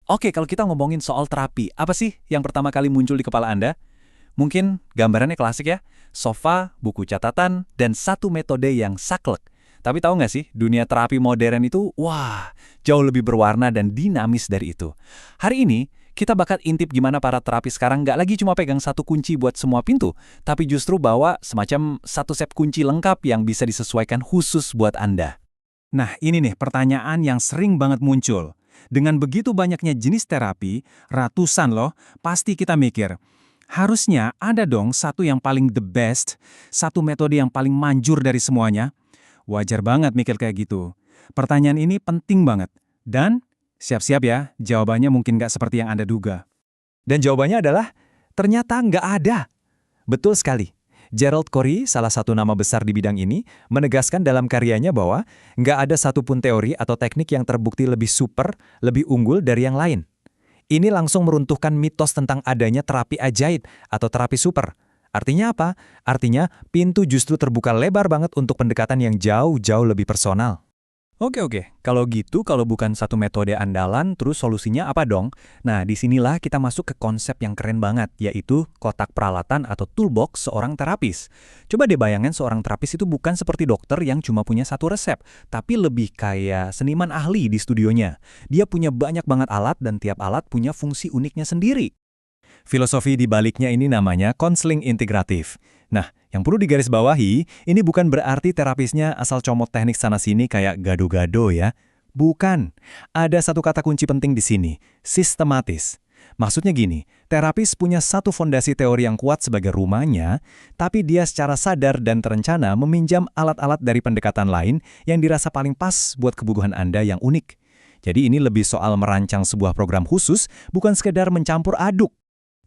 Oke, kalau kita ngomongin soal terapi, apa sih yang pertama kali muncul di kepala Anda? Mungkin gambarannya klasik ya, sofa, buku catatan, dan satu metode yang saklek. Tapi tahu nggak sih, dunia terapi modern itu, wah, jauh lebih berwarna dan dinamis dari itu. Hari ini, kita bakal intip gimana para terapis sekarang nggak lagi cuma pegang satu kunci buat semua pintu, tapi justru bawa semacam satu set kunci lengkap yang bisa disesuaikan khusus buat Anda. Nah, ini nih pertanyaan yang sering banget muncul. Dengan begitu banyaknya jenis terapi, ratusan loh, pasti kita mikir, harusnya ada dong satu yang paling the best, satu metode yang paling manjur dari semuanya. Wajar banget mikir kayak gitu. Pertanyaan ini penting banget. Dan, siap-siap ya, jawabannya mungkin nggak seperti yang Anda duga. Dan jawabannya adalah, ternyata nggak ada. Betul sekali. Gerald Corey, salah satu nama besar di bidang ini, menegaskan dalam karyanya bahwa nggak ada satupun teori atau teknik yang terbukti lebih super, lebih unggul dari yang lain. Ini langsung meruntuhkan mitos tentang adanya terapi ajaib atau terapi super. Artinya apa? Artinya pintu justru terbuka lebar banget untuk pendekatan yang jauh-jauh lebih personal. Oke. Kalau gitu, kalau bukan satu metode andalan, terus solusinya apa dong? Nah, disinilah kita masuk ke konsep yang keren banget, yaitu kotak peralatan atau toolbox seorang terapis. Coba deh bayangin seorang terapis itu bukan seperti dokter yang cuma punya satu resep, tapi lebih kayak seniman ahli di studionya. Dia punya banyak banget alat dan tiap alat punya fungsi uniknya sendiri. Filosofi di baliknya ini namanya konseling integratif. Nah, yang perlu digarisbawahi, ini bukan berarti terapisnya asal comot teknik sana-sini kayak gado-gado ya. Bukan. Ada satu kata kunci penting di sini, sistematis. Maksudnya gini, terapis punya satu fondasi teori yang kuat sebagai rumahnya, tapi dia secara sadar dan terencana meminjam alat-alat dari pendekatan lain yang dirasa paling pas buat kebutuhan Anda yang unik. Jadi ini lebih soal merancang sebuah program khusus, bukan sekedar mencampur aduk.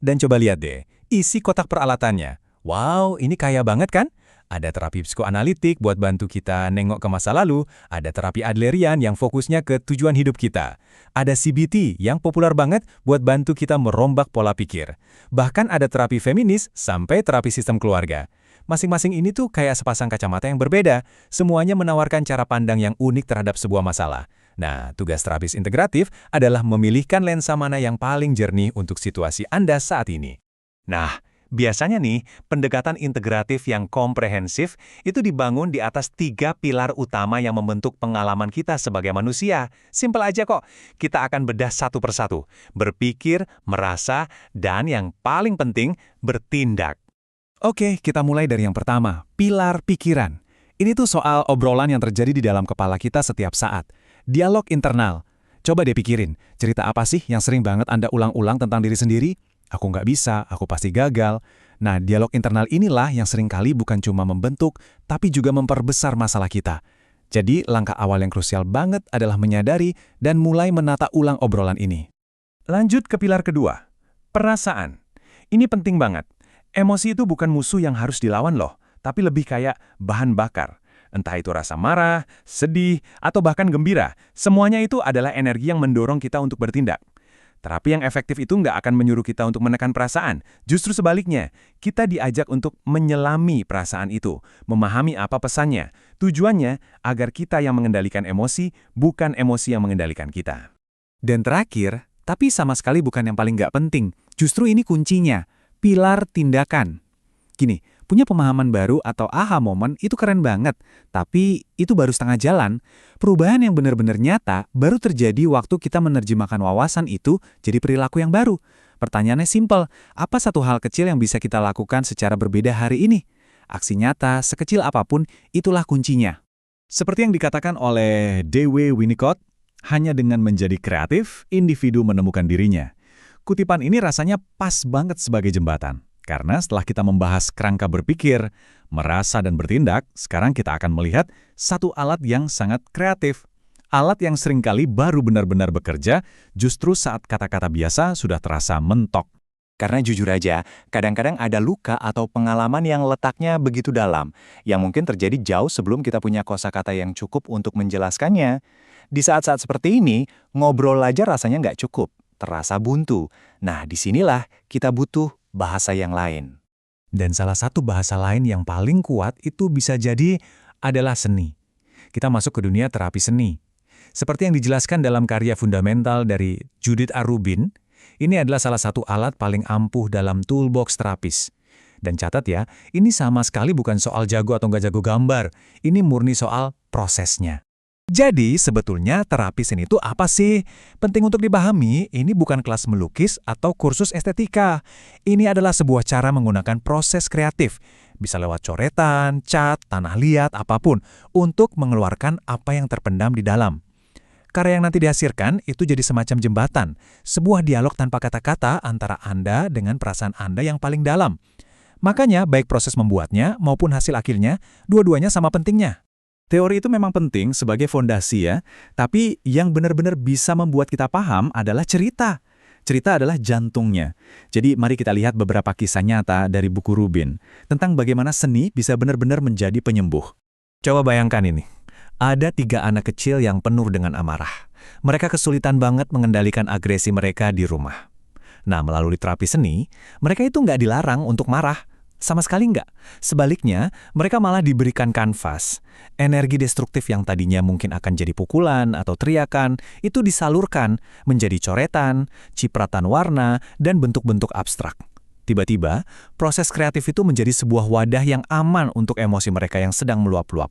Dan coba lihat deh, isi kotak peralatannya. Wow, ini kaya banget kan? Ada terapi psikoanalitik buat bantu kita nengok ke masa lalu, ada terapi Adlerian yang fokusnya ke tujuan hidup kita. Ada CBT yang populer banget buat bantu kita merombak pola pikir. Bahkan ada terapi feminis sampai terapi sistem keluarga. Masing-masing ini tuh kayak sepasang kacamata yang berbeda, semuanya menawarkan cara pandang yang unik terhadap sebuah masalah. Nah, tugas terapis integratif adalah memilihkan lensa mana yang paling jernih untuk situasi Anda saat ini. Nah, biasanya nih, pendekatan integratif yang komprehensif itu dibangun di atas 3 pilar utama yang membentuk pengalaman kita sebagai manusia. Simpel aja kok, kita akan bedah satu persatu. Berpikir, merasa, dan yang paling penting, bertindak. Oke, kita mulai dari yang pertama, pilar pikiran. Ini tuh soal obrolan yang terjadi di dalam kepala kita setiap saat. Dialog internal. Coba deh pikirin, cerita apa sih yang sering banget Anda ulang-ulang tentang diri sendiri? Aku nggak bisa, aku pasti gagal. Nah, dialog internal inilah yang seringkali bukan cuma membentuk, tapi juga memperbesar masalah kita. Jadi, langkah awal yang krusial banget adalah menyadari dan mulai menata ulang obrolan ini. Lanjut ke pilar kedua, perasaan. Ini penting banget. Emosi itu bukan musuh yang harus dilawan loh, tapi lebih kayak bahan bakar. Entah itu rasa marah, sedih, atau bahkan gembira, semuanya itu adalah energi yang mendorong kita untuk bertindak. Terapi yang efektif itu nggak akan menyuruh kita untuk menekan perasaan. Justru sebaliknya, kita diajak untuk menyelami perasaan itu, memahami apa pesannya. Tujuannya agar kita yang mengendalikan emosi, bukan emosi yang mengendalikan kita. Dan terakhir, tapi sama sekali bukan yang paling nggak penting, justru ini kuncinya, pilar tindakan. Gini, punya pemahaman baru atau aha moment itu keren banget, tapi itu baru setengah jalan. Perubahan yang benar-benar nyata baru terjadi waktu kita menerjemahkan wawasan itu jadi perilaku yang baru. Pertanyaannya simpel, apa satu hal kecil yang bisa kita lakukan secara berbeda hari ini? Aksi nyata, sekecil apapun, itulah kuncinya. Seperti yang dikatakan oleh D.W. Winnicott, hanya dengan menjadi kreatif, individu menemukan dirinya. Kutipan ini rasanya pas banget sebagai jembatan. Karena setelah kita membahas kerangka berpikir, merasa dan bertindak, sekarang kita akan melihat satu alat yang sangat kreatif. Alat yang seringkali baru benar-benar bekerja justru saat kata-kata biasa sudah terasa mentok. Karena jujur aja, kadang-kadang ada luka atau pengalaman yang letaknya begitu dalam, yang mungkin terjadi jauh sebelum kita punya kosakata yang cukup untuk menjelaskannya. Di saat-saat seperti ini, ngobrol aja rasanya nggak cukup, terasa buntu. Nah, disinilah kita butuh bahasa yang lain. Dan salah satu bahasa lain yang paling kuat itu bisa jadi adalah seni. Kita masuk ke dunia terapi seni. Seperti yang dijelaskan dalam karya fundamental dari Judith A. Rubin, ini adalah salah satu alat paling ampuh dalam toolbox terapis. Dan catat ya, ini sama sekali bukan soal jago atau nggak jago gambar. Ini murni soal prosesnya. Jadi, sebetulnya terapis ini tuh apa sih? Penting untuk dipahami, ini bukan kelas melukis atau kursus estetika. Ini adalah sebuah cara menggunakan proses kreatif. Bisa lewat coretan, cat, tanah liat, apapun, untuk mengeluarkan apa yang terpendam di dalam. Karya yang nanti dihasilkan itu jadi semacam jembatan, sebuah dialog tanpa kata-kata antara Anda dengan perasaan Anda yang paling dalam. Makanya, baik proses membuatnya maupun hasil akhirnya, dua-duanya sama pentingnya. Teori itu memang penting sebagai fondasi ya, tapi yang benar-benar bisa membuat kita paham adalah cerita. Cerita adalah jantungnya. Jadi mari kita lihat beberapa kisah nyata dari buku Rubin tentang bagaimana seni bisa benar-benar menjadi penyembuh. Coba bayangkan ini. Ada 3 anak kecil yang penuh dengan amarah. Mereka kesulitan banget mengendalikan agresi mereka di rumah. Nah, melalui terapi seni, mereka itu nggak dilarang untuk marah. Sama sekali nggak. Sebaliknya, mereka malah diberikan kanvas. Energi destruktif yang tadinya mungkin akan jadi pukulan atau teriakan, itu disalurkan menjadi coretan, cipratan warna, dan bentuk-bentuk abstrak. Tiba-tiba, proses kreatif itu menjadi sebuah wadah yang aman untuk emosi mereka yang sedang meluap-luap.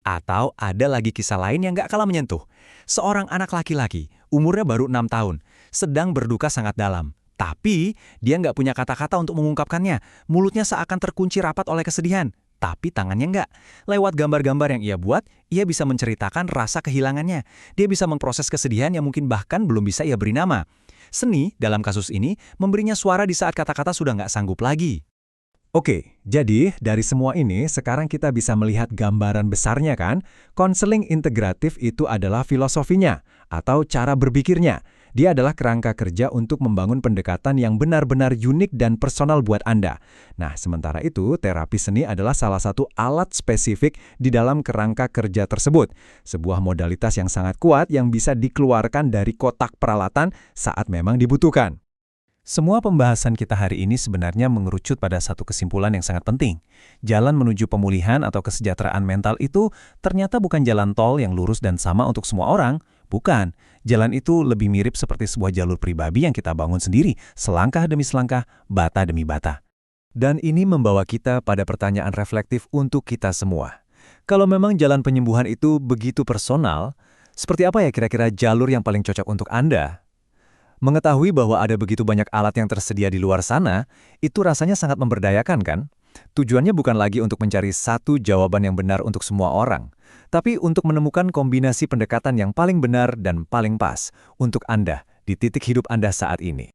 Atau ada lagi kisah lain yang nggak kalah menyentuh. Seorang anak laki-laki, umurnya baru 6 tahun, sedang berduka sangat dalam. Tapi, dia nggak punya kata-kata untuk mengungkapkannya. Mulutnya seakan terkunci rapat oleh kesedihan. Tapi tangannya nggak. Lewat gambar-gambar yang ia buat, ia bisa menceritakan rasa kehilangannya. Dia bisa memproses kesedihan yang mungkin bahkan belum bisa ia beri nama. Seni, dalam kasus ini, memberinya suara di saat kata-kata sudah nggak sanggup lagi. Oke, jadi dari semua ini sekarang kita bisa melihat gambaran besarnya kan? Konseling integratif itu adalah filosofinya atau cara berpikirnya. Dia adalah kerangka kerja untuk membangun pendekatan yang benar-benar unik dan personal buat Anda. Nah, sementara itu, terapi seni adalah salah satu alat spesifik di dalam kerangka kerja tersebut. Sebuah modalitas yang sangat kuat yang bisa dikeluarkan dari kotak peralatan saat memang dibutuhkan. Semua pembahasan kita hari ini sebenarnya mengerucut pada satu kesimpulan yang sangat penting. Jalan menuju pemulihan atau kesejahteraan mental itu ternyata bukan jalan tol yang lurus dan sama untuk semua orang. Bukan. Jalan itu lebih mirip seperti sebuah jalur pribadi yang kita bangun sendiri, selangkah demi selangkah, bata demi bata. Dan ini membawa kita pada pertanyaan reflektif untuk kita semua. Kalau memang jalan penyembuhan itu begitu personal, seperti apa ya kira-kira jalur yang paling cocok untuk Anda? Mengetahui bahwa ada begitu banyak alat yang tersedia di luar sana, itu rasanya sangat memberdayakan kan? Tujuannya bukan lagi untuk mencari satu jawaban yang benar untuk semua orang, tapi untuk menemukan kombinasi pendekatan yang paling benar dan paling pas untuk Anda di titik hidup Anda saat ini.